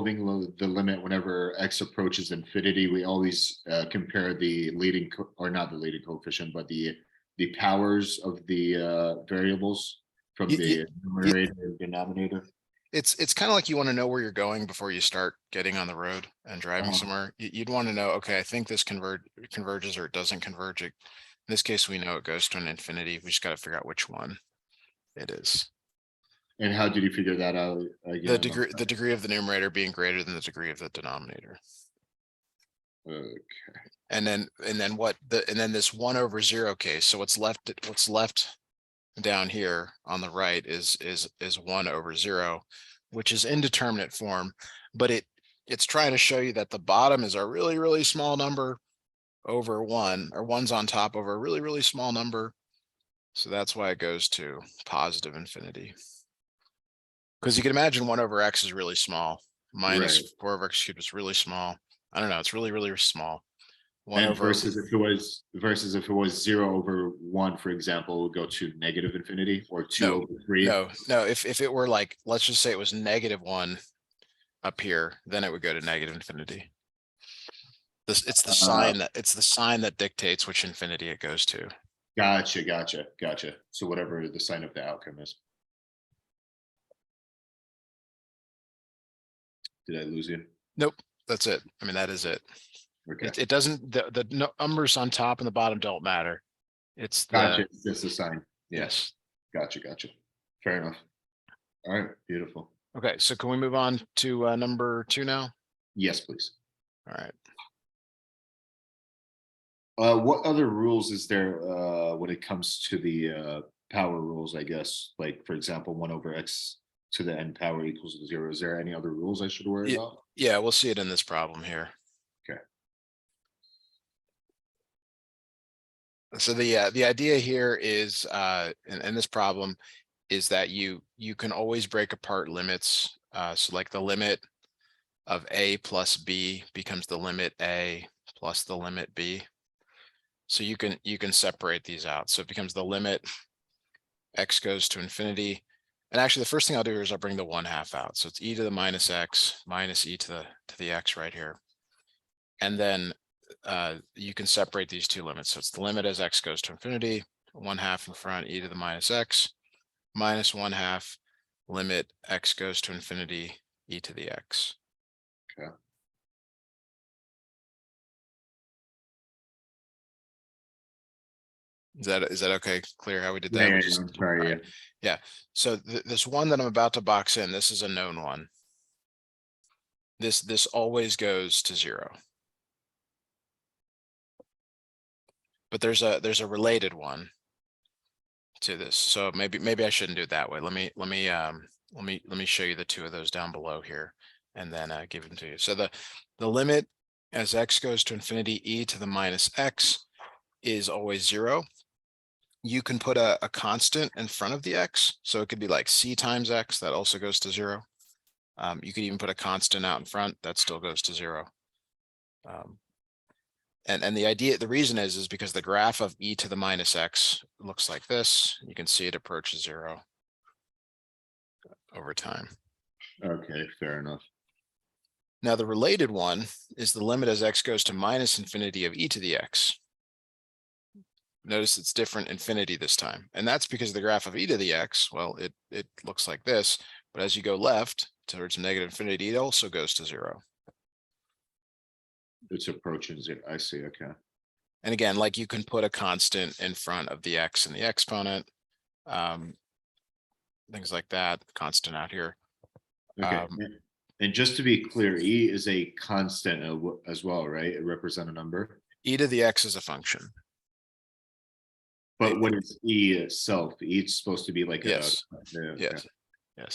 the limit whenever x approaches infinity, we always compare the leading or not the leading coefficient, but the powers of the variables from You- the you- numerator and denominator. It's kind of like you want to know where you're going before you start getting on the road and driving somewhere. You'd want to know, okay, I think this converges or it doesn't converge. In this case, we know it goes to an infinity. We just got to figure out which one it is. And how did you figure that out? The degree of the numerator being greater than the degree of the denominator. Okay. And then this 1 over 0 case. So what's left down here on the right is 1 over 0, which is indeterminate form, but it's trying to show you that the bottom is a really, really small number over 1, or 1's on top over a really, really small number. So that's why it goes to positive infinity. Because you can imagine 1 over x is really small. Minus Right. 4 over x cubed is really small. I don't know, it's really, really small. Versus if it was 0 over 1, for example, it would go to negative infinity, or 2 over 3. No. If it were like, let's just say it was -1 up here, then it would go to negative infinity. It's the sign that dictates which infinity it goes to. Gotcha. So whatever the sign of the outcome is. Did I lose you? Nope, that's it. I mean, that is it. Okay. It doesn't, the numbers on top and the bottom don't matter. It's Gotcha. It's just a sign. Yes. Gotcha. Fair enough. All right. Beautiful. Okay, so can we move on to number 2 now? Yes, please. All right. What other rules is there when it comes to the power rules, I guess? Like, for example, 1 over x to the n power equals 0. Is there any other rules I should worry about? Yeah, we'll see it in this problem here. Okay. So the idea here is in this problem is that you can always break apart limits. So like the limit of a plus b becomes the limit a plus the limit b. So you can separate these out. So it becomes the limit x goes to infinity. And actually the first thing I'll do is I'll bring the 1/2 out. So it's e to the minus x minus e to the x right here. And then you can separate these two limits. So it's the limit as x goes to infinity, 1/2 in front, e to the minus x, minus 1/2 limit x goes to infinity, e to the x. Okay. Is that okay? Clear how we did that? Yeah, I'm sorry. Right. Yeah. So this one that I'm about to box in, this is a known one. This always goes to 0. But there's a related one to this. So maybe I shouldn't do it that way. Let me show you the two of those down below here, and then give them to you. So the limit as x goes to infinity, e to the minus x is always 0. You can put a constant in front of the x. So it could be like c times x, that also goes to 0. You could even put a constant out in front, that still goes to 0. And the reason is because the graph of e to the minus x looks like this. You can see it approaches 0 over time. Okay, fair enough. Now the related one is the limit as x goes to minus infinity of e to the x. Notice it's different infinity this time. And that's because the graph of e to the x, well, it looks like this, but as you go left towards negative infinity, it also goes to 0. It's approaching 0. I see. Okay. And again, like you can put a constant in front of the x and the exponent, things like that, constant out here. Okay. And just to be clear, e is a constant as well, right? It represents a number. E to the x is a function. But what is e itself? E is supposed to be like yes. Yes.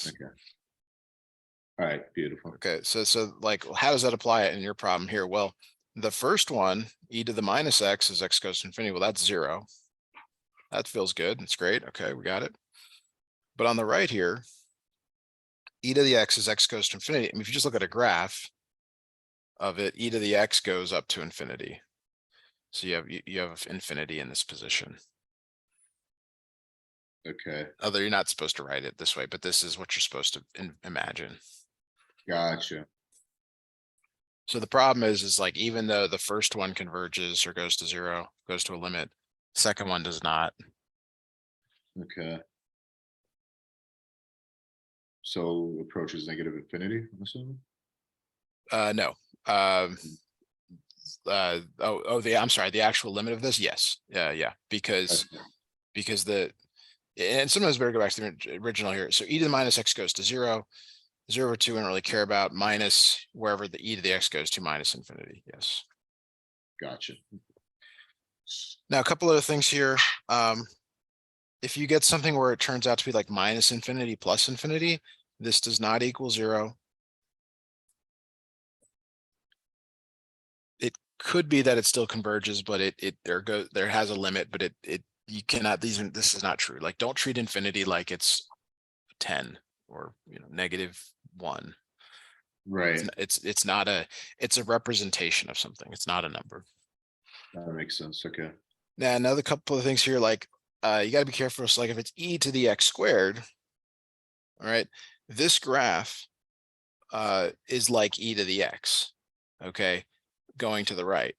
Okay. All right, beautiful. Okay, so like, how does that apply in your problem here? Well, the first one, e to the minus x as x goes to infinity. Well, that's 0. That feels good. It's great. Okay, we got it. But on the right here, e to the x as x goes to infinity. I mean, if you just look at a graph of it, e to the x goes up to infinity. So you have infinity in this position. Okay. Although you're not supposed to write it this way, but this is what you're supposed to imagine. Gotcha. So the problem is like, even though the first one converges or goes to zero, goes to a limit, second one does not. Okay. So approaches negative infinity, I'm assuming? No. I'm sorry, the actual limit of this, yes. Yeah, because Okay. and sometimes better go back to the original here. So e to the minus x goes to 0, 0 over 2 I don't really care about, minus wherever the e to the x goes to minus infinity. Yes. Gotcha. Now a couple other things here. If you get something where it turns out to be like minus infinity plus infinity, this does not equal 0. It could be that it still converges, but there has a limit, but you cannot, this is not true. Like, don't treat infinity like it's 10 or -1. Right. It's not it's a representation of something. It's not a number. That makes sense. Okay. Now, another couple of things here, like you got to be careful. So like if it's e to the x squared, all right, this graph is like e to the x, okay, going to the right.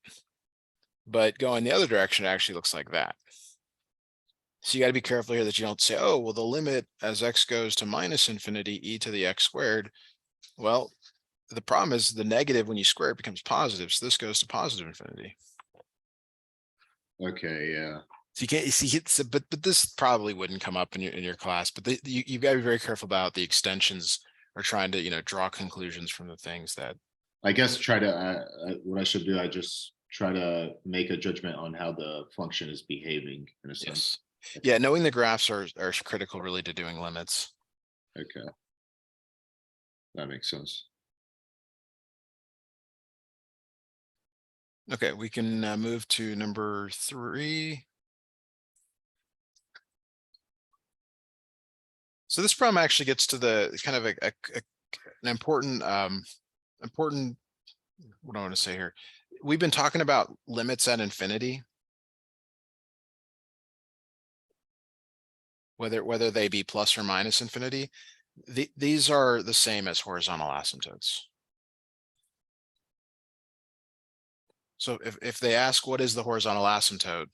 But going the other direction, it actually looks like that. So you got to be careful here that you don't say, oh, well, the limit as x goes to minus infinity, e to the x squared. Well, the problem is the negative when you square it becomes positive. So this goes to positive infinity. Okay. Yeah. So you can't, you see, but this probably wouldn't come up in your class, but you've got to be very careful about the extensions or trying to, draw conclusions from the things that. I guess try to, what I should do, I just try to make a judgment on how the function is behaving in a sense. Yes. Yeah. Knowing the graphs are critical really to doing limits. Okay. That makes sense. Okay. We can move to number 3. So this problem actually gets to the kind of an important, what do I want to say here? We've been talking about limits at infinity, whether they be plus or minus infinity. These are the same as horizontal asymptotes. So if they ask what is the horizontal asymptote,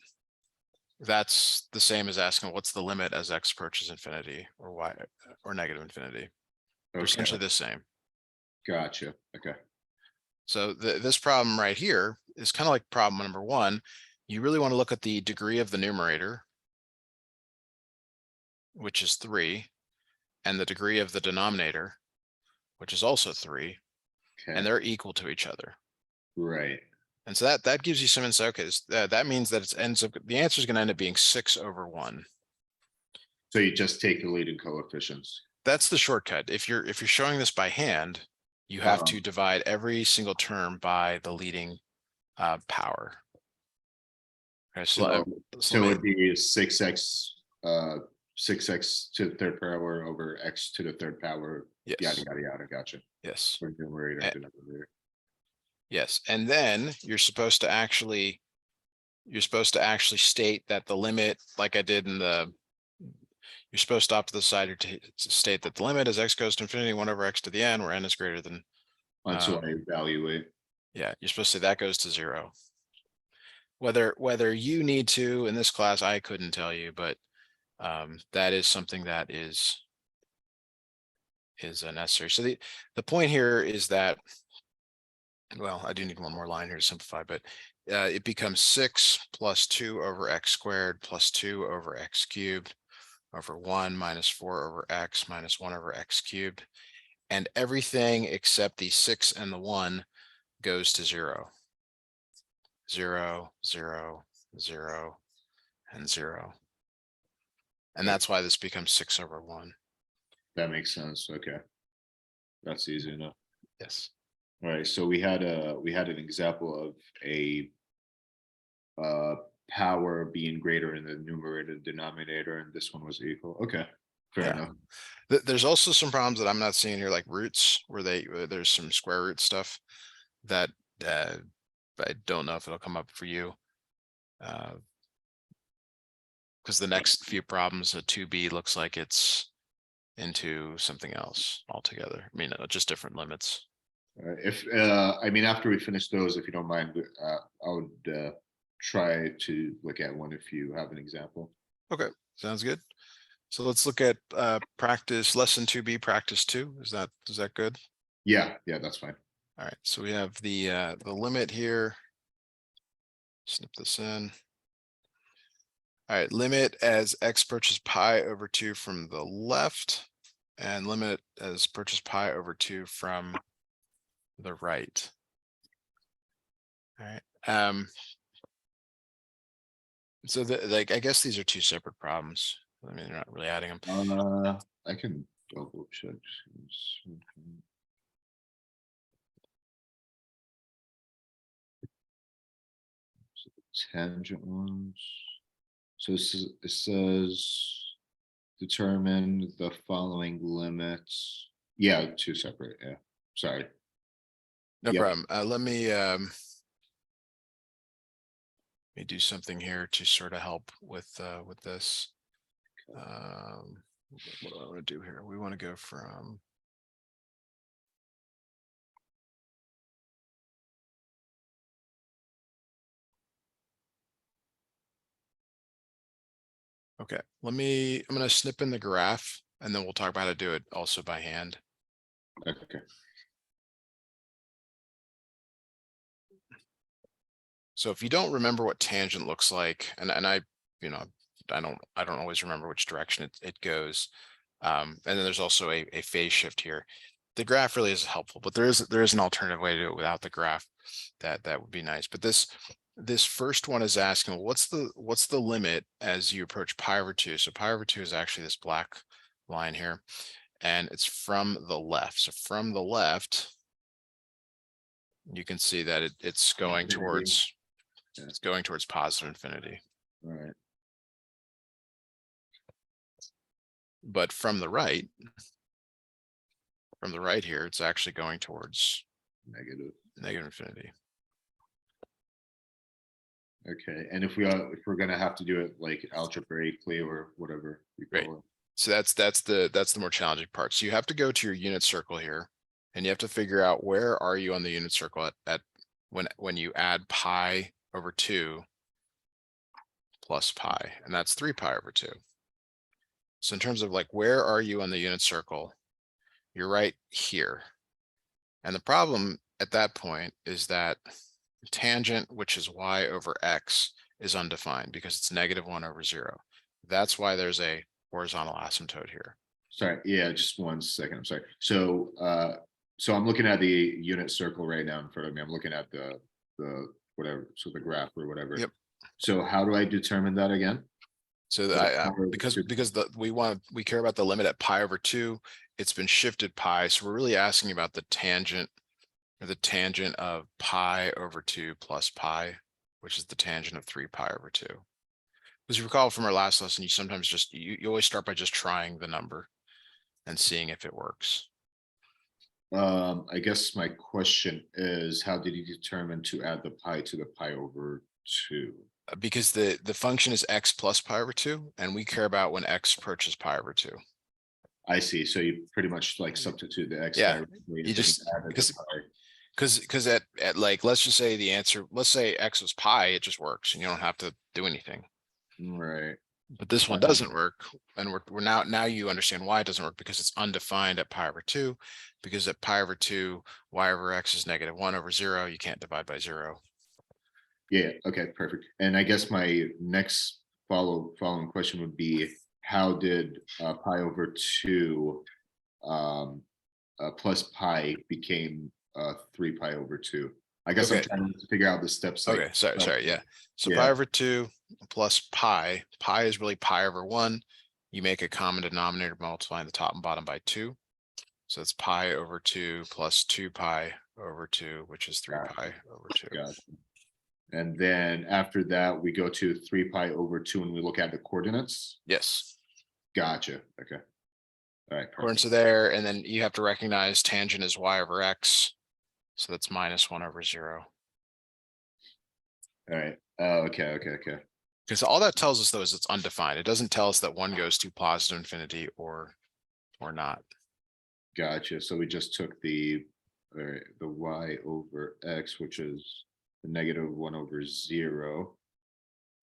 that's the same as asking what's the limit as x approaches infinity or y or negative infinity. They're Okay. essentially the same. Gotcha. Okay. So this problem right here is kind of like problem number 1. You really want to look at the degree of the numerator, which is 3, and the degree of the denominator, which is also 3, and Okay. they're equal to each other. Right. And so that gives you some insight. Okay, that means that the answer is going to end up being 6/1. So you just take the leading coefficients. That's the shortcut. If you're showing this by hand, you have to divide every single term by the leading power. Okay, So it would be 6x to the third power over x to the third power. Yada yes, yada yada. Gotcha. yes, For numerator, denominator. yes, and then you're supposed to actually state that the limit, like I did in the. You're supposed to opt to the side to state that the limit as x goes to infinity 1 over x to the n, where n is greater than. Until I evaluate. Yeah, you're supposed to say that goes to 0. Whether you need to in this class, I couldn't tell you, but that is something that is necessary. So the point here is that, well, I do need one more line here to simplify, but it becomes 6 plus 2 over x squared plus 2 over x cubed over 1 minus 4 over x minus 1 over x cubed. And everything except the 6 and the 1 goes to 0. 0, 0, 0, and 0. And that's why this becomes 6/1. That makes sense. Okay. That's easy enough. Yes. All right. So we had an example of a power being greater in the numerator and denominator, and this one was equal. Okay. Fair Yeah. enough. There's also some problems that I'm not seeing here, like roots, where there's some square root stuff that I don't know if it'll come up for you. Because the next few problems, a 2b looks like it's into something else altogether. I mean, just different limits. If I mean, after we finish those, if you don't mind, I would try to look at one if you have an example. Okay, sounds good. So let's look at practice lesson 2B, practice 2. Is that good? Yeah, that's fine. All right, so we have the limit here. Snip this in. All right, limit as x approaches pi over 2 from the left, and limit as approaches pi over 2 from the right. All right. So like I guess these are two separate problems. I mean, they're not really adding them. I can double check. So the tangent ones. So it says determine the following limits. Yeah, two separate. Yeah, sorry. No Yep. problem. Let me do something here to sort of help with this. What do I want to do here? We want to go from okay. I'm going to snip in the graph, and then we'll talk about how to do it also by hand. Okay. So if you don't remember what tangent looks like, and I, you know, I don't always remember which direction it goes. And then there's also a phase shift here. The graph really is helpful, but there is an alternative way to do it without the graph. That would be nice. But this first one is asking, what's the limit as you approach pi over 2? So pi over 2 is actually this black line here, and it's from the left. So from the left, you can see that it's going towards positive infinity. All right. But from the right here, it's actually going towards Negative infinity. Okay, and if we're gonna have to do it like algebraically or whatever we call it. So that's the more challenging part. So you have to go to your unit circle here, and you have to figure out where are you on the unit circle at when you add pi over 2 plus pi, and that's 3 pi over 2. So in terms of like where are you on the unit circle, you're right here. And the problem at that point is that tangent, which is y over x, is undefined because it's -1 over 0. That's why there's a horizontal asymptote here. Sorry, yeah, just 1 second. I'm sorry. So I'm looking at the unit circle right now in front of me. I'm looking at the whatever, so the graph or whatever. Yep. So how do I determine that again? So because we care about the limit at pi over 2, it's been shifted pi. So we're really asking about the tangent of pi over 2 plus pi, which is the tangent of 3 pi over 2. As you recall from our last lesson, you sometimes you always start by just trying the number and seeing if it works. I guess my question is, how did you determine to add the pi to the pi over 2? Because the function is x plus pi over 2, and we care about when x approaches pi over 2. I see. So you pretty much like substitute the x. Yeah, you just because at like, let's just say let's say x was pi, it just works and you don't have to do anything. Right. But this one doesn't work, and we're now you understand why it doesn't work, because it's undefined at pi over 2, because at pi over 2, y over x is -1 over 0. You can't divide by 0. Yeah, okay, perfect. And I guess my next following question would be, how did pi over 2 plus pi became 3 pi over 2? I guess I'm trying to figure out the steps. Okay, sorry, yeah. So pi over 2 plus pi is really pi over 1. You make a common denominator multiplying the top and bottom by 2. So it's pi over 2 plus 2 pi over 2, which is 3 pi over 2. Gotcha. And then after that, we go to 3 pi over 2 and we look at the coordinates. Yes. Gotcha. Okay. All right. According to there, and then you have to recognize tangent is y over x. So that's -1 over 0. All right. Okay. Because all that tells us though is it's undefined. It doesn't tell us that one goes to positive infinity or not. Gotcha. So we just took the all right, the y over x, which is the -1/0.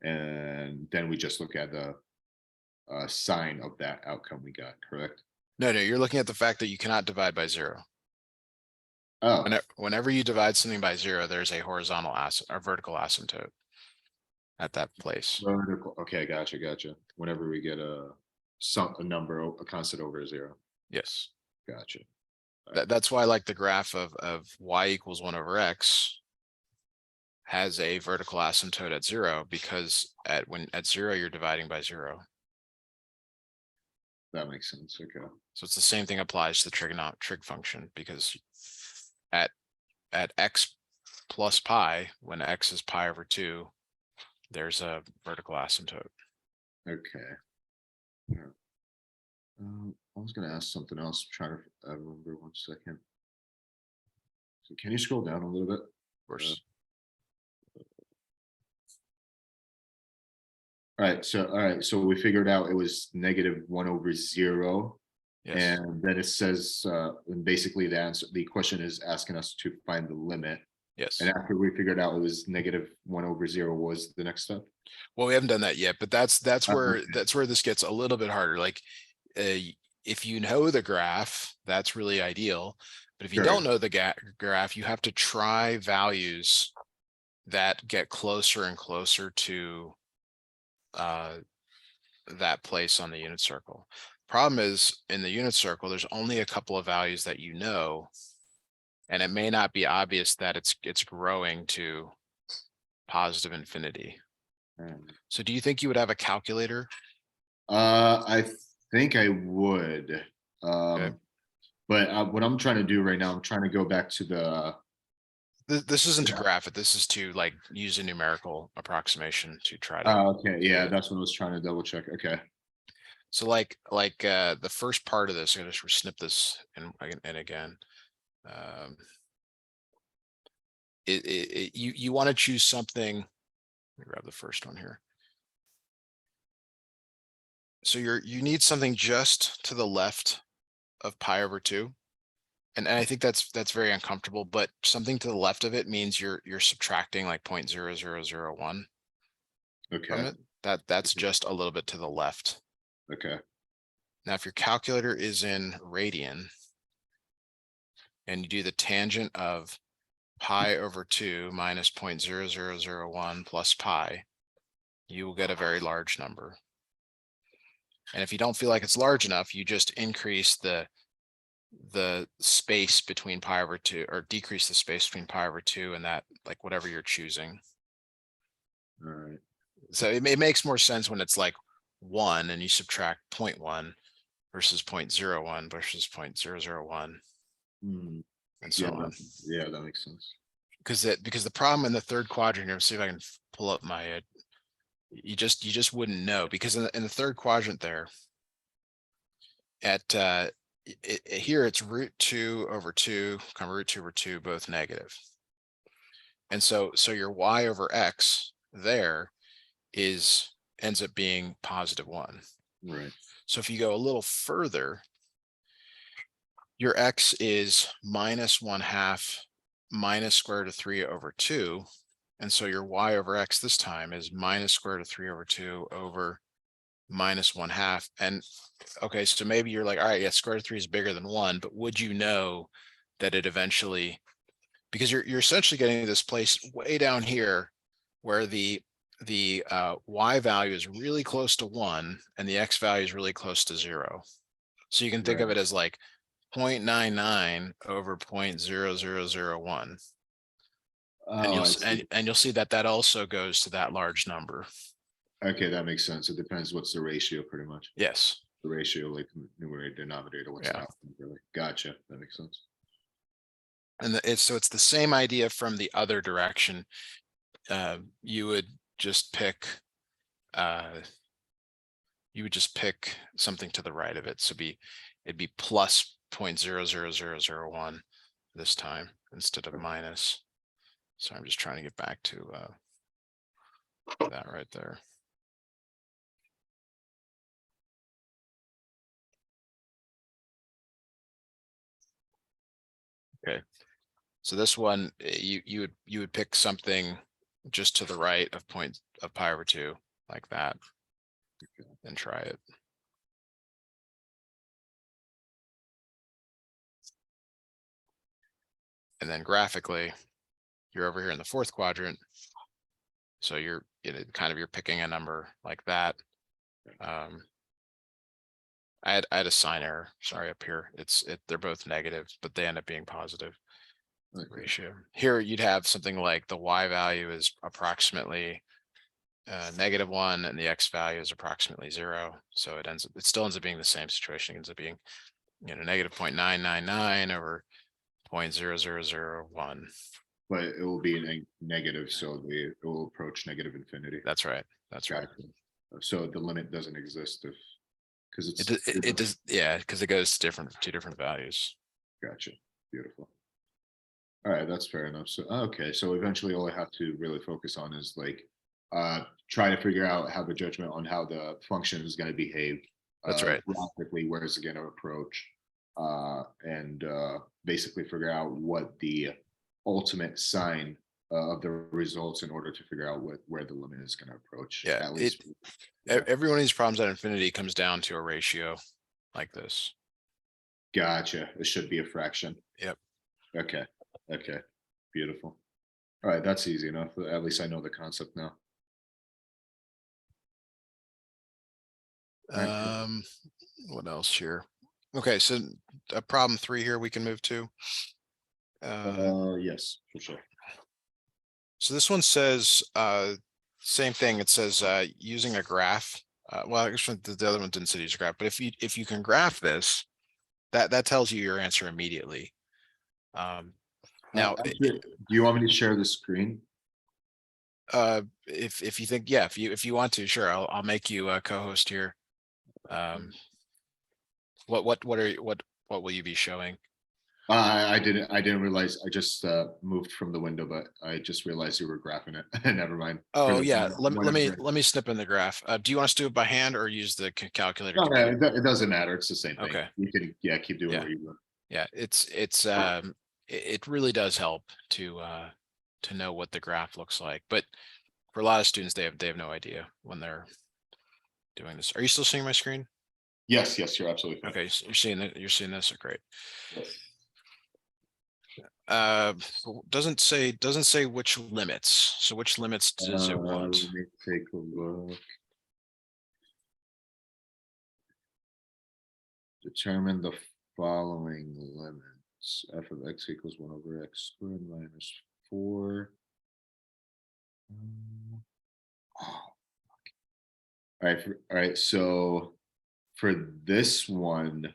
And then we just look at the sign of that outcome we got, correct? No, you're looking at the fact that you cannot divide by 0. Oh, Whenever you divide something by 0, there's a horizontal or vertical asymptote at that place. vertical. Okay, gotcha. Whenever we get a number, a constant over 0. Yes. Gotcha. That's why like the graph of y equals 1 over x has a vertical asymptote at 0, because at 0 you're dividing by 0. That makes sense. Okay. So it's the same thing applies to the trig function, because at x plus pi, when x is pi over 2, there's a vertical asymptote. Okay. Yeah. I was going to ask something else. I'm trying to remember 1 second. So can you scroll down a little bit? Of course. All right. So we figured out it was -1/0. Yes. And then it says, and basically the question is asking us to find the limit. Yes. And after we figured out it was -1/0, was the next step? Well, we haven't done that yet, but that's where Okay. that's where this gets a little bit harder. Like, if you know the graph, that's really ideal. But if you Sure. don't know the graph, you have to try values that get closer and closer to that place on the unit circle. Problem is, in the unit circle, there's only a couple of values that you know, and it may not be obvious that it's growing to positive infinity. So do you think you would have a calculator? I think I would. Okay. But what I'm trying to do right now, I'm trying to go back to the. This isn't to graph it. This is to like use a numerical approximation to try to. Okay, yeah, that's what I was trying to double check. Okay. So like the first part of this, I'm gonna just snip this and again. You want to choose something. Let me grab the first one here. So you need something just to the left of pi over 2. And I think that's very uncomfortable, but something to the left of it means you're subtracting like 0.0001 from Okay. it. That's just a little bit to the left. Okay. Now, if your calculator is in radian and you do the tangent of pi over 2 minus 0.0001 plus pi, you will get a very large number. And if you don't feel like it's large enough, you just increase the space between pi over 2, or decrease the space between pi over 2 and that, like whatever you're choosing. All right. So it makes more sense when it's like 1 and you subtract 0.1 versus 0.01 versus 0.001 and so on. Yeah, that makes sense. Because the problem in the third quadrant here, see if I can pull up my you just wouldn't know, because in the third quadrant there at here it's √2 over 2, √2 over 2, both negative. And so your y over x there ends up being +1. Right. So if you go a little further, your x is -1/2 minus square root of 3 over 2. And so your y over x this time is minus square root of 3 over 2 over -1/2. And okay, so maybe you're like, all right, yeah, square root of 3 is bigger than 1, but would you know that it eventually, because you're essentially getting this place way down here where the y value is really close to 1 and the x value is really close to 0. So you can think of it as like 0.99 over 0.0001. And you'll see that also goes to that large number. Okay, that makes sense. It depends what's the ratio, pretty much. Yes. The ratio, like numerator, denominator, what's Yeah. happening, really. Gotcha. That makes sense. And it's the same idea from the other direction. You would just pick something to the right of it. So it'd be plus 0.00001 this time instead of minus. So I'm just trying to get back to that right there. Okay. So this one, you would pick something just to the right of pi over 2, like that, and try it. And then graphically, you're over here in the fourth quadrant. So you're you're picking a number like that. I had a sign error, sorry, up here. They're both negative, but they end up being positive. Okay. Ratio. Here you'd have something like the y value is approximately -1 and the x value is approximately 0. So it still ends up being the same situation. It ends up being, negative 0.999 over 0.0001. But it will be negative, so it will approach negative infinity. That's right. That's right. So the limit doesn't exist if, because It does, yeah, because it goes to two different values. Gotcha. Beautiful. All right, that's fair enough. So okay, so eventually all I have to really focus on is like try to figure out, have a judgment on how the function is going to behave. That's right. Graphically, where is it going to approach? And basically figure out what the ultimate sign of the results in order to figure out where the limit is going to approach. Yeah, At least every one of these problems at infinity comes down to a ratio like this. Gotcha. It should be a fraction. Yep. Okay. Okay. Beautiful. All right, that's easy enough. At least I know the concept now. What else here? Okay, so problem 3 here we can move to. Yes, for sure. So this one says same thing. It says using a graph. Well, actually, the other one didn't say use a graph, but if you can graph this, that tells you your answer immediately. Now, Actually, do you want me to share the screen? if you think, yeah, if you want to, sure, I'll make you a co-host here. What will you be showing? I didn't realize. I just moved from the window, but I just realized you were graphing it. Never mind. Oh yeah, let me snip in the graph. Do you want us to do it by hand or use the calculator? No, it doesn't matter. It's the same thing. Okay. You can, keep doing what you want. Yeah, it really does help to know what the graph looks like, but for a lot of students, they have no idea when they're doing this. Are you still seeing my screen? Yes, you're absolutely fine. Okay, so you're seeing this. Great. Doesn't say which limits. So which limits does it want? Let me take a look. Determine the following limits: f of x equals 1 over x squared minus 4. All right. So for this one,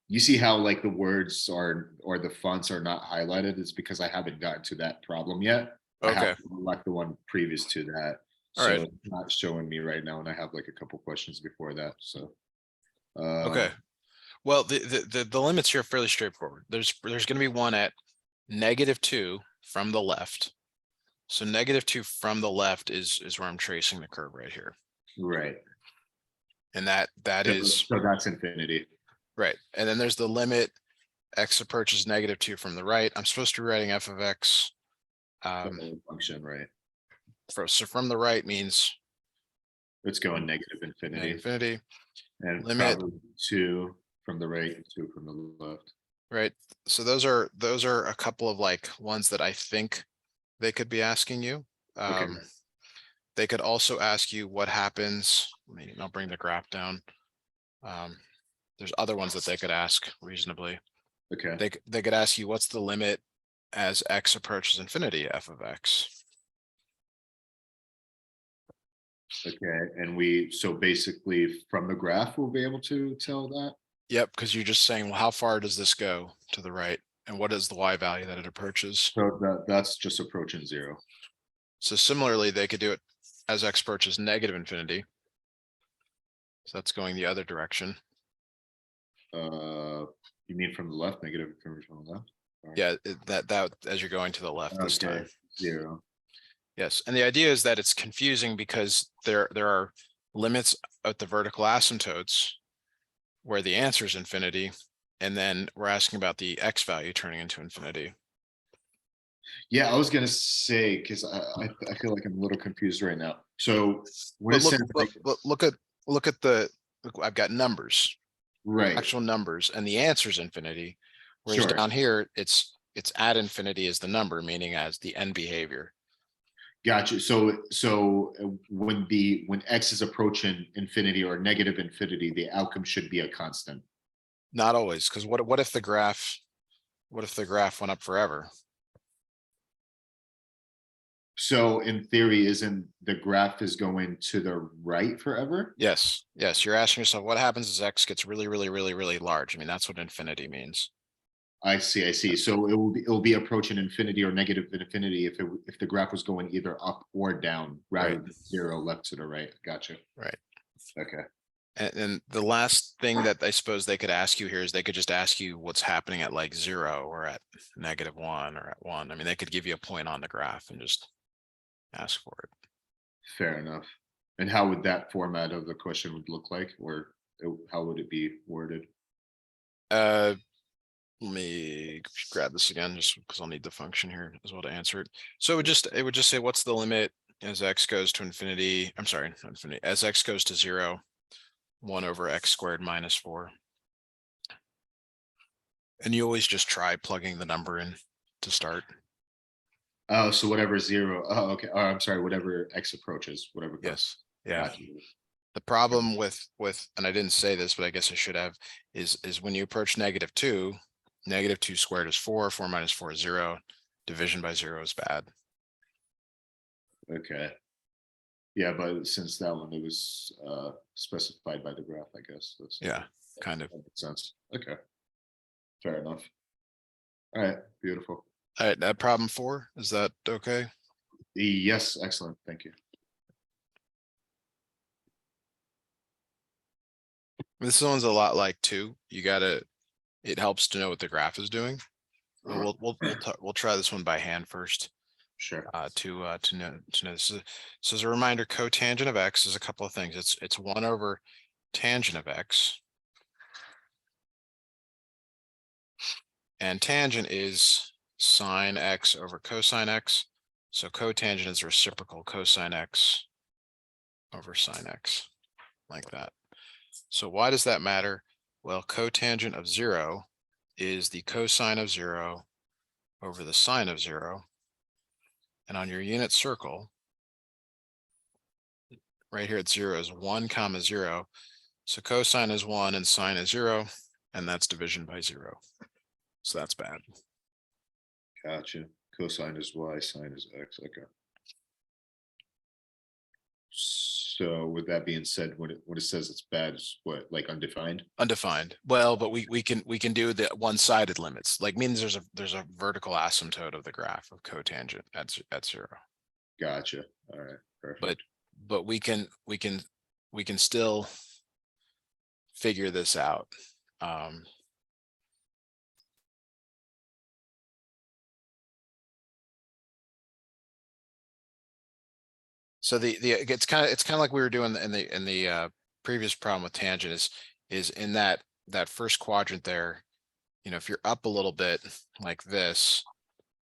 you see how like the words are, or the fonts are not highlighted? It's because I haven't gotten to that problem yet. I Okay. have to select the one previous to that. All So right. it's not showing me right now, and I have like a couple questions before that. So Okay. Well, the limits here are fairly straightforward. There's going to be one at -2 from the left. So -2 from the left is where I'm tracing the curve right here. right. And that is So that's infinity. right. And then there's the limit x approaches -2 from the right. I'm supposed to be writing f of x. Function, right? So from the right means It's going negative infinity. Infinity. And Limit. probably 2 from the right and 2 from the left. Right. So those are a couple of like ones that I think they could be asking you. Okay. They could also ask you what happens. I'll bring the graph down. There's other ones that they could ask reasonably. Okay. They could ask you what's the limit as x approaches infinity, f of x. Okay. And so basically from the graph, we'll be able to tell that. Yep, because you're just saying, well, how far does this go to the right? And what is the y value that it approaches? So that's just approaching 0. So similarly, they could do it as x approaches negative infinity. So that's going the other direction. You mean from the left, negative infinity from the left? Yeah, that as you're going to the left this time. 0. Yes, and the idea is that it's confusing because there are limits at the vertical asymptotes where the answer is infinity, And then we're asking about the X value turning into infinity. Yeah, I was gonna say, because I feel like I'm a little confused right now. So when But it look, says like, look at the, look, I've got numbers, right, actual numbers, and the answer is infinity. Whereas sure, down here, it's at infinity as the number, meaning as the end behavior. gotcha. So when X is approaching infinity or negative infinity, the outcome should be a constant. Not always, because what if the graph, went up forever? So in theory, isn't the graph is going to the right forever? Yes, yes. You're asking yourself, what happens as X gets really, really, really, really large? I mean, that's what infinity means. I see, I see. So it will be approaching infinity or negative infinity if the graph was going either up or down rather Right, than zero left to the right. Gotcha. right. Okay. And the last thing that I suppose they could ask you here is they could just ask you what's happening at like 0 or at -1 or at 1. I mean, they could give you a point on the graph and just ask for it. Fair enough. And how would that format of the question would look like, or how would it be worded? Uh, Let me grab this again just because I'll need the function here as well to answer it. So it would just say what's the limit as X goes to infinity. I'm sorry, not infinity, as X goes to 0, 1 over X squared minus 4. And you always just try plugging the number in to start. Oh, so whatever zero. Oh, okay. Oh, I'm sorry. Whatever X approaches, whatever goes. Yes. Yeah. Gotcha. The problem with, and I didn't say this, but I guess I should have, is when you approach -2, -2 squared is 4, 4 minus 4 is 0. Division by 0 is bad. Okay. Yeah, but since that one it was specified by the graph, I guess Yeah, kind of. that makes sense. Okay. Fair enough. All right. Beautiful. All right, that problem 4, is that okay? Yes. Excellent. Thank you. This one's a lot like 2. You gotta, it helps to know what the graph is doing. But we'll try this one by hand first. Sure. To know this. So as a reminder, cotangent of X is a couple of things. It's 1 over tangent of X. And tangent is sine X over cosine X. So cotangent is reciprocal cosine X over sine X, like that. So why does that matter? Well, cotangent of 0 is the cosine of 0 over the sine of 0. And on your unit circle, right here at 0 is 1 comma 0. So cosine is 1 and sine is 0, and that's division by 0. So that's bad. Gotcha. Cosine is y, sine is x. Okay. So with that being said, when it says it's bad, is what, like undefined? Undefined. Well, but we can do the one-sided limits. Like means there's a vertical asymptote of the graph of cotangent at 0. Gotcha. All right. Perfect. But we can still figure this out. So it's kind of like we were doing in the previous problem with tangent is in that first quadrant there. You know, if you're up a little bit like this,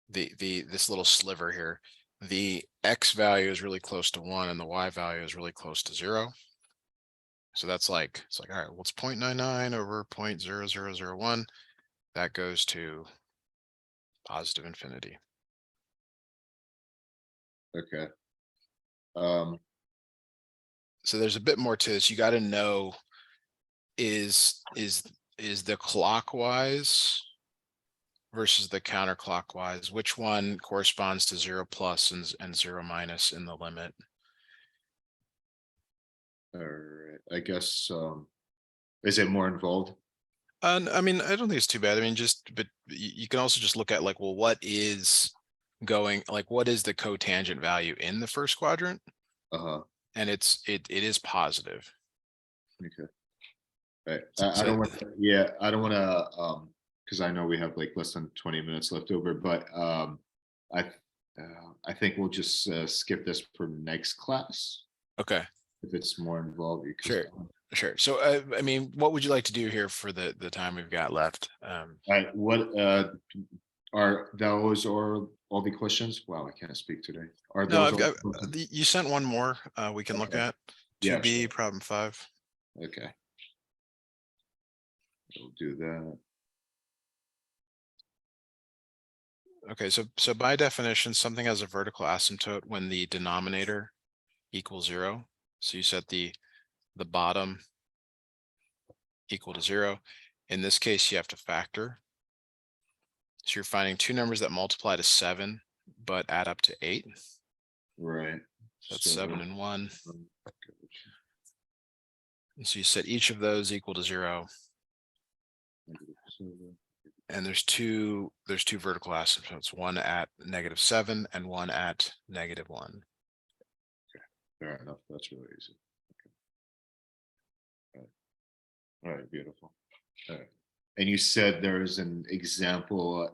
this little sliver here, the X value is really close to 1 and the Y value is really close to 0. So that's like, it's like, all right, what's 0.99 over 0.0001? That goes to positive infinity. Okay. So there's a bit more to this. You got to know is the clockwise versus the counterclockwise, which one corresponds to 0 plus and 0 minus in the limit? All right. I guess is it more involved? I mean, I don't think it's too bad. I mean, but you can also just look at like, well, what is going, like, what is the cotangent value in the first quadrant? Uh-huh. And it is positive. Okay. Right. I So don't want to, yeah, I don't want to because I know we have like less than 20 minutes left over, but I think we'll just skip this for next class. okay. If it's more involved, you can. Sure. Sure. So, I mean, what would you like to do here for the time we've got left? Alright, what are those or all the questions? Wow, I can't speak today. Are No, those I've all got, the questions? you sent one more, we can look Okay. at. Yeah, 2B, sure. problem 5. Okay. We'll do that. Okay, so by definition, something has a vertical asymptote when the denominator equals 0. So you set the bottom equal to 0. In this case, you have to factor. So you're finding two numbers that multiply to 7, but add up to 8. Right. That's So, 7 and 1. gotcha. And so you set each of those equal to 0. -7. And there's two vertical asymptotes, one at -7 and one at -1. Fair enough. That's really easy. Okay. All right, beautiful. All right. And you said there's an example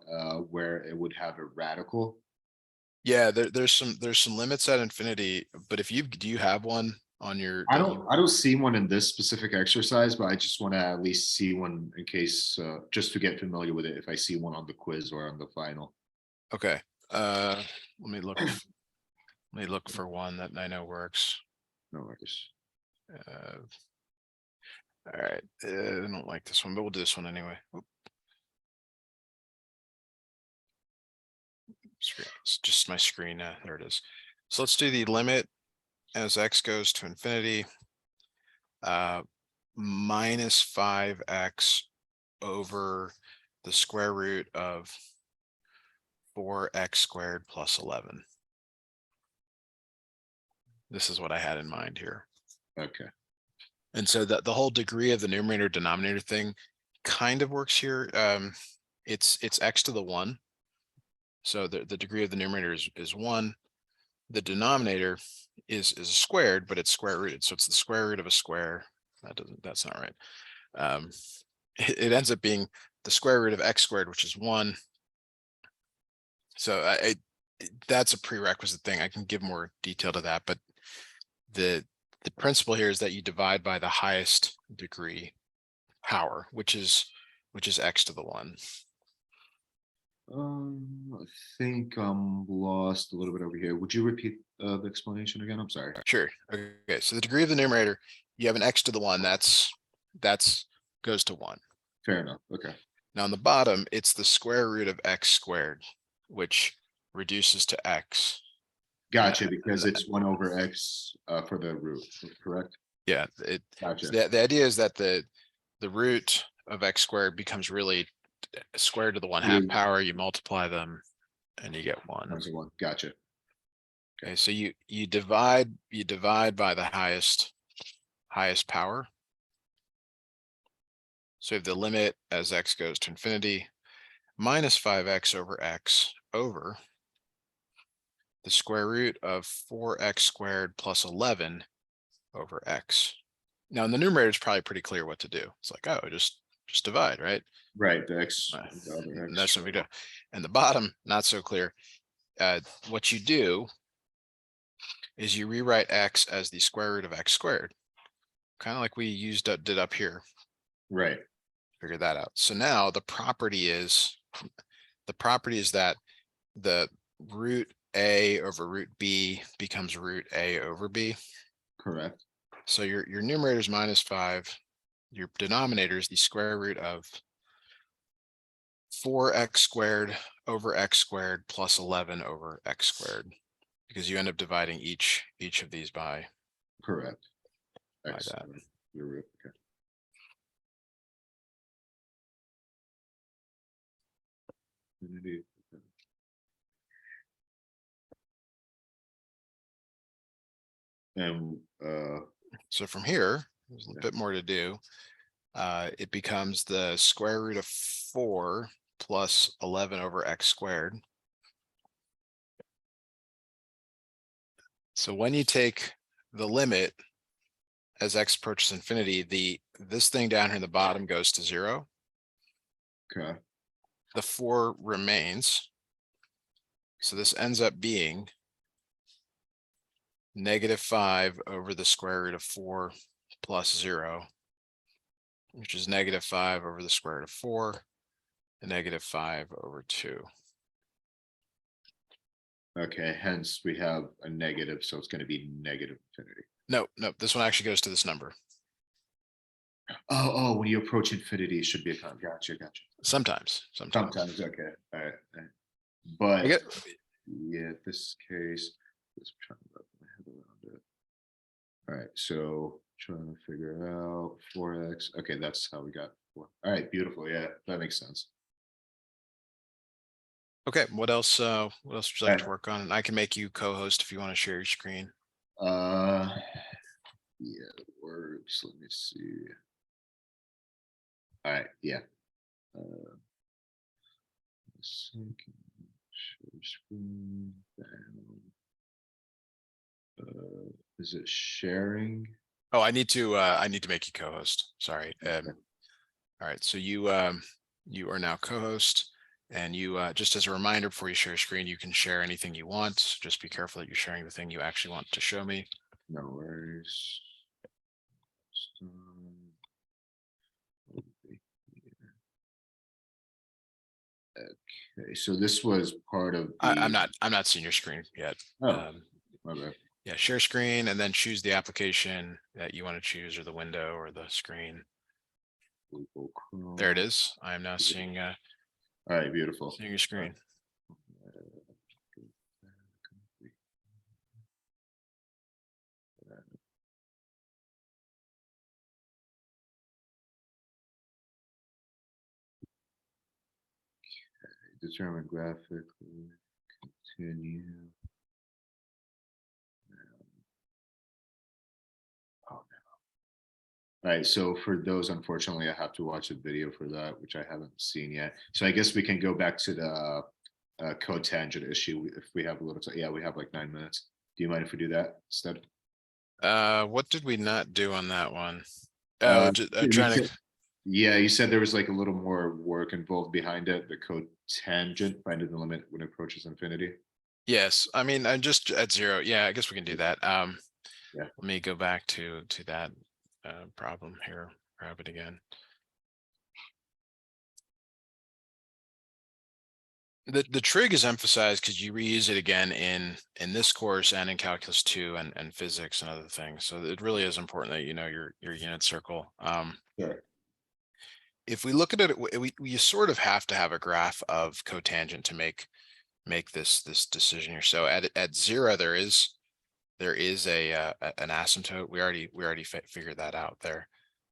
where it would have a radical. Yeah, there's some limits at infinity, but if do you have one on your I that don't I don't see one in this specific exercise, but I just want to at least see one in case just to get familiar with it if I see one on the quiz or on the final. Okay. Let me look for one that I know works. No worries. All right. I don't like this one, but we'll do this one anyway. Oop. It's just my screen. There it is. So let's do the limit as x goes to infinity. Minus 5x over the square root of 4x squared plus 11. This is what I had in mind here. Okay. And so the whole degree of the numerator denominator thing kind of works here. It's x to the 1. So the degree of the numerator is 1. The denominator is squared, but it's square rooted. So it's the square root of a square. That's not right. It ends up being the square root of x squared, which is 1. So that's a prerequisite thing. I can give more detail to that, but the principle here is that you divide by the highest degree power, which is x to the 1. I think I'm lost a little bit over here. Would you repeat the explanation again? I'm sorry. Sure. Okay. So the degree of the numerator, you have an x to the 1. That's goes to 1. Fair enough. Okay. Now on the bottom, it's the square root of x squared, which reduces to x. Gotcha, because it's 1 over x for the root, correct? Yeah. Gotcha. The idea is that the root of x squared becomes really squared to the 1/2 power. You multiply them and you get 1. Times 1. Gotcha. Okay, so you divide by the highest power. So you have the limit as x goes to infinity minus 5x over x over the square root of 4x squared plus 11 over x. Now in the numerator, it's probably pretty clear what to do. It's like, oh, just divide, right? Right, the x. And that's what we do. And the bottom, not so clear. What you do is you rewrite x as the square root of x squared, kind of like we did up here. Right. Figure that out. So now the property is that the root a over root b becomes root a over b. Correct. So your numerator is minus 5. Your denominator is the square root of 4x squared over x squared plus 11 over x squared, because you end up dividing each of these by Correct. by X, that. your root. Okay. Infinity. Okay. And So from here, there's a bit more to do. It becomes the square root of 4 plus 11 over x squared. So when you take the limit as x approaches infinity, this thing down here in the bottom goes to 0. okay. The 4 remains. So this ends up being -5 over the square root of 4 plus 0, which is -5 over the square root of 4, and -5 over 2. Okay, hence we have a negative, so it's gonna be negative infinity. No, this one actually goes to this number. Oh, when you approach infinity, it should be a con. Gotcha. Sometimes. Sometimes, okay, all right. I But get, yeah, this case, just trying to wrap my head around it. All right, so trying to figure it out 4x. Okay, that's how we got 4. All right, beautiful. Yeah, that makes sense. okay, what else would you like to Okay. work on? And I can make you co-host if you want to share your screen. Uh, yeah, it works. Let me see. All right, yeah. Second, share screen down. Is it sharing? Oh, I need to make you co-host. Sorry. All right, so you are now co-host, and you just as a reminder, before you share your screen, you can share anything you want. Just be careful that you're sharing the thing you actually want to show me. No worries. Okay, so this was part of the. I'm not seeing your screen yet. Oh, my bad. Yeah, share screen and then choose the application that you want to choose, or the window or the screen. Google Chrome. There it is. I am now seeing All right, beautiful. seeing your screen. Determine graphically. Continue. Oh no. All right, so for those, unfortunately, I have to watch a video for that, which I haven't seen yet. So I guess we can go back to the cotangent issue if we have a little time. Yeah, we have like 9 minutes. Do you mind if we do that instead? What did we not do on that one? Uh, you Trying said- to. Yeah, you said there was like a little more work involved behind it. The cotangent, finding the limit when it approaches infinity. Yes, I mean, I'm just at 0. Yeah, I guess we can do that. Yeah. Let me go back to that problem here. Grab it again. The trig is emphasized because you reuse it again in this course and in calculus 2 and physics and other things. So it really is important that you know your unit circle. Sure. If we look at it, we sort of have to have a graph of cotangent to make this decision here. So at 0, there is an asymptote. We already figured that out there.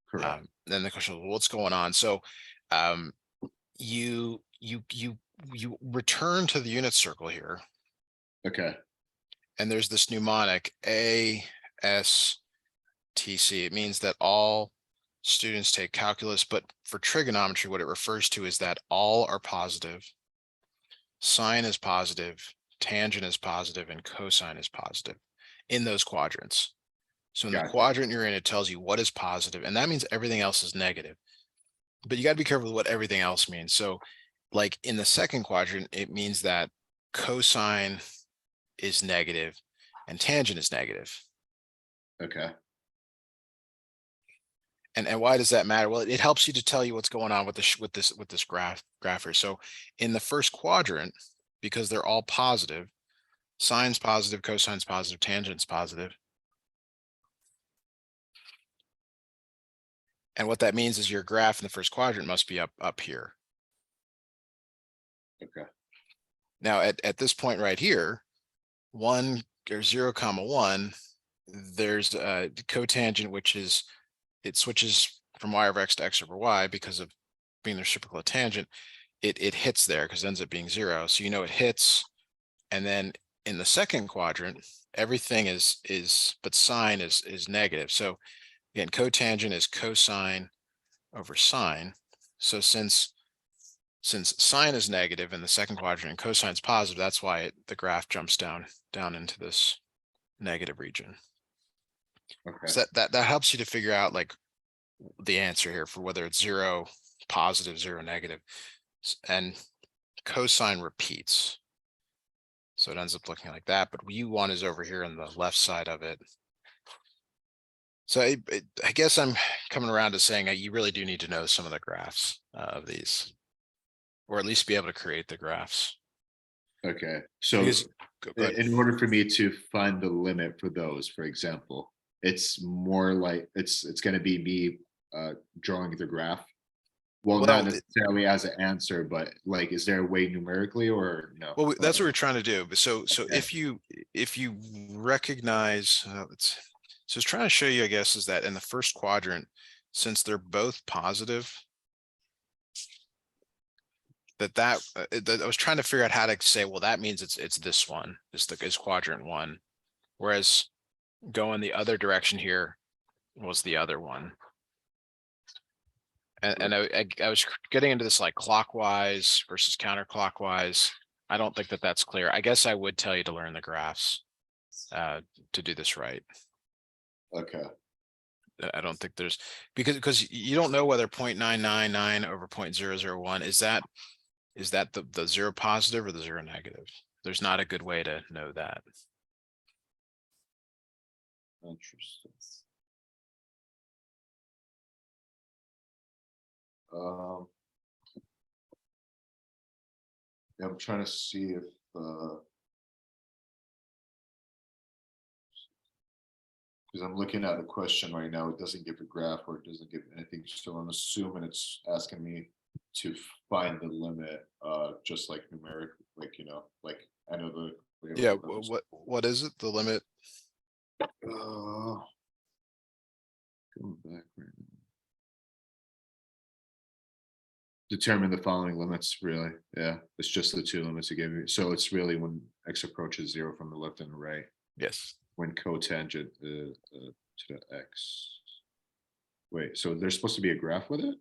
Correct. Then the question was, what's going on? So you return to the unit circle here, Okay. and there's this mnemonic ASTC. It means that all students take calculus, but for trigonometry, what it refers to is that all are positive, sine is positive, tangent is positive, and cosine is positive in those quadrants. So in the Gotcha. quadrant you're in, it tells you what is positive, and that means everything else is negative. But you got to be careful with what everything else means. So like in the second quadrant, it means that cosine is negative and tangent is negative. Okay. And why does that matter? Well, it helps you to tell you what's going on with this graph here. So in the first quadrant, because they're all positive, sine's positive, cosine's positive, tangent's positive. And what that means is your graph in the first quadrant must be up here. Okay. Now at this point right here, 1 or 0,1, there's a cotangent, which is it switches from y over x to x over y because of being the reciprocal of tangent. It hits there because it ends up being 0. So you know it hits, and then in the second quadrant, everything is but sine is negative. So again, cotangent is cosine over sine. So since sine is negative in the second quadrant and cosine is positive, that's why the graph jumps down into this negative region. Okay. So that helps you to figure out like the answer here for whether it's 0 positive, 0 negative, and cosine repeats. So it ends up looking like that, but U1 is over here on the left side of it. So I guess I'm coming around to saying you really do need to know some of the graphs of these, or at least be able to create the graphs. Okay, so Because go ahead. in order for me to find the limit for those, for example, it's more like it's going to be me drawing the graph. Well, not Well, necessarily as an answer, but like, is there a way numerically or no? well, that's what we're trying to do. But so Okay. if you recognize, so it's trying to show you, I guess, is that in the first quadrant, since they're both positive, that I was trying to figure out how to say, well, that means it's this one, is quadrant one, whereas going the other direction here was the other one. And I was getting into this like clockwise versus counterclockwise. I don't think that that's clear. I guess I would tell you to learn the graphs to do this right. Okay. I don't think there's, because you don't know whether 0.999 over 0.001 is that the zero positive or the zero negative. There's not a good way to know that. Interesting. Yeah, I'm trying to see if because I'm looking at the question right now, it doesn't give a graph or it doesn't give anything, so I'm assuming it's asking me to find the limit, just like numeric, like, you know, like analytically. Yeah. What is it? The limit? Going back right now. Determine the following limits, really. Yeah, it's just the two limits you gave me. So it's really when x approaches 0 from the left and the right, Yes. when cotangent to the x. Wait, so there's supposed to be a graph with it?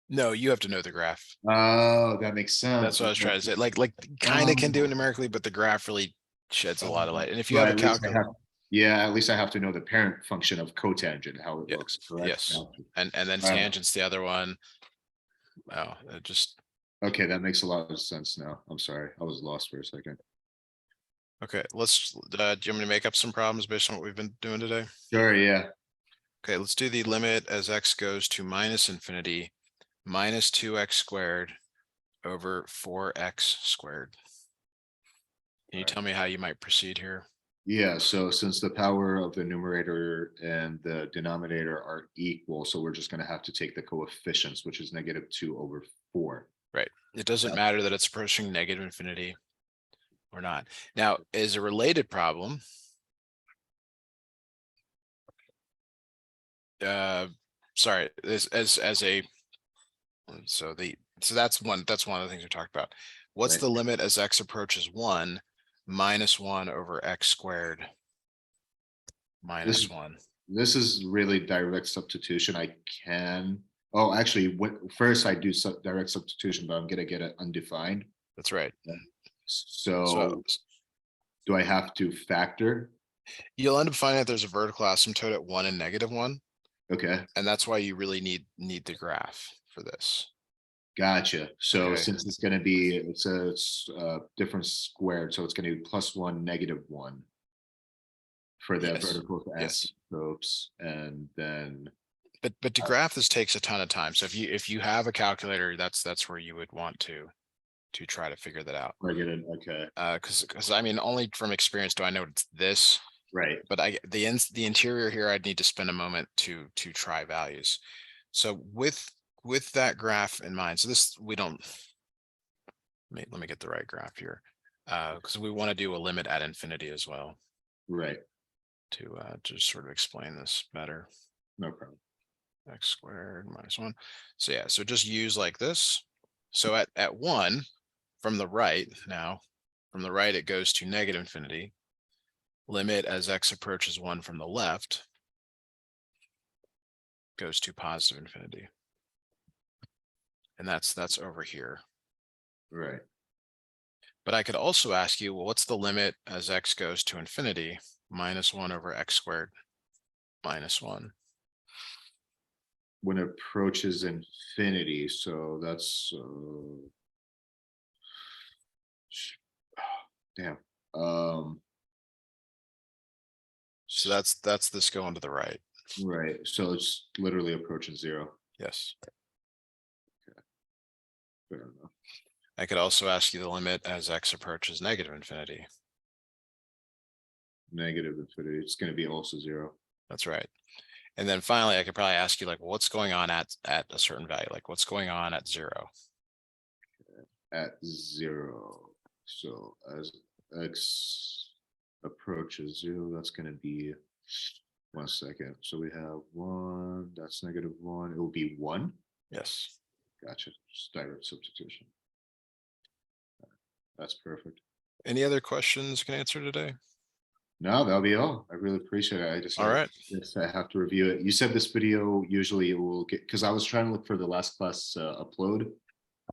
No, you have to know the graph. Oh, that makes sense. That's what I was trying to say. Like kind of can do it numerically, but the graph really sheds a lot of light. And if you But have a at least I calculator, yeah, at least I have to know the parent function of cotangent, how it yeah, looks, correct? yes, and then All right. tangent's the other one. Oh, it just Okay, that makes a lot of sense now. I'm sorry, I was lost for a second. okay. Let's do you want me to make up some problems based on what we've been doing today? Sure, yeah. Okay, let's do the limit as x goes to minus infinity, minus 2x squared over 4x squared. Can you tell me how you might proceed here? Yeah, so since the power of the numerator and the denominator are equal, so we're just gonna have to take the coefficients, which is -2/4. Right. It doesn't matter that it's approaching negative infinity or not. Now, as a related problem, sorry, as a so that's one of the things we talked about. What's Right. the limit as x approaches 1 minus 1 over x squared minus 1? This is really direct substitution. I can, oh, actually, first I do direct substitution, but I'm gonna get it undefined. That's right. So do I have to factor? You'll end up finding that there's a vertical asymptote at 1 and -1. Okay, And that's why you really need the graph for this. gotcha. So Okay. since it's gonna be, it's a different squared, so it's gonna be +1, -1 for the Yes. vertical Yes. asymptotes, and then But to graph this takes a ton of time. So if you have a calculator, that's where you would want to try to figure that out. I get it. Okay, Because I mean, only from experience do I know it's this, right. but the interior here, I'd need to spend a moment to try values. So with that graph in mind, so this we don't. Let me get the right graph here, because we want to do a limit at infinity as well Right. to just sort of explain this better. No problem. X squared minus 1. So yeah, so just use like this. So at 1 from the right now, from the right, it goes to negative infinity. Limit as x approaches 1 from the left goes to positive infinity. And that's over here. Right. But I could also ask you, well, what's the limit as x goes to infinity? Minus 1 over x squared minus 1. When it approaches infinity, so that's damn. So that's this going to the right. right, so it's literally approaching 0. Yes. Fair enough. I could also ask you the limit as x approaches negative infinity. Negative infinity, it's gonna be also 0. That's right. And then finally, I could probably ask you like, well, what's going on at a certain value? Like what's going on at 0? At 0. So as x approaches 0, that's gonna be 1 second. So we have 1, that's -1. It will be 1. Yes. Gotcha. Just direct substitution. That's perfect. Any other questions you can answer today? No, that'll be all. I really appreciate it. I just All right. yes, I have to review it. You said this video usually it will get, because I was trying to look for the last class upload.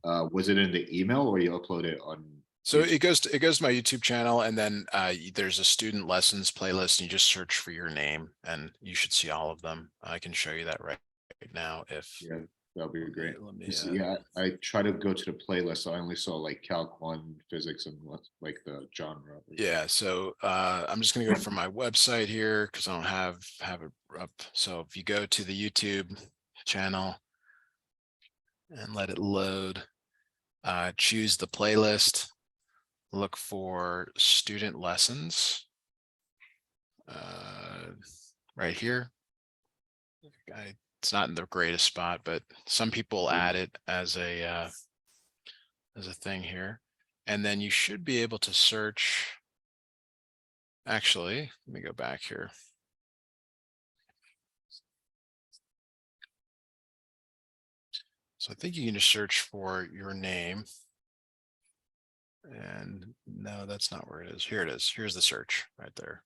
Was it in the email or you upload it on? So YouTube? it goes to my YouTube channel, and then there's a student lessons playlist, and you just search for your name and you should see all of them. I can show you that right now if Yeah, that'll be great. let me, 'Cause, yeah, I try to go to the playlist. So I only saw like Calc 1, physics, and what like the genre. yeah, so I'm just gonna go from my website here because I don't have it up. So if you go to the YouTube channel and let it load, choose the playlist, look for student lessons right here. It's not in the greatest spot, but some people add it as a thing here. And then you should be able to search. Actually, let me go back here. So I think you can just search for your name. And no, that's not where it is. Here it is. Here's the search right there.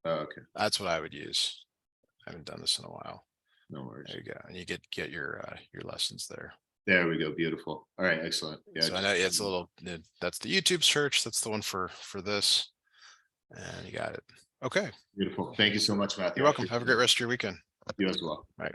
Okay, That's what I would use. I haven't done this in a while. no worries. There you go. And you get your lessons there. There we go. Beautiful. All right, excellent. Yeah, So I know it's a little, that's the YouTube search. That's the one for this. And you got it. Okay. beautiful. Thank you so much, Matthew. You're welcome. Have a great rest of your weekend. You as well. All right.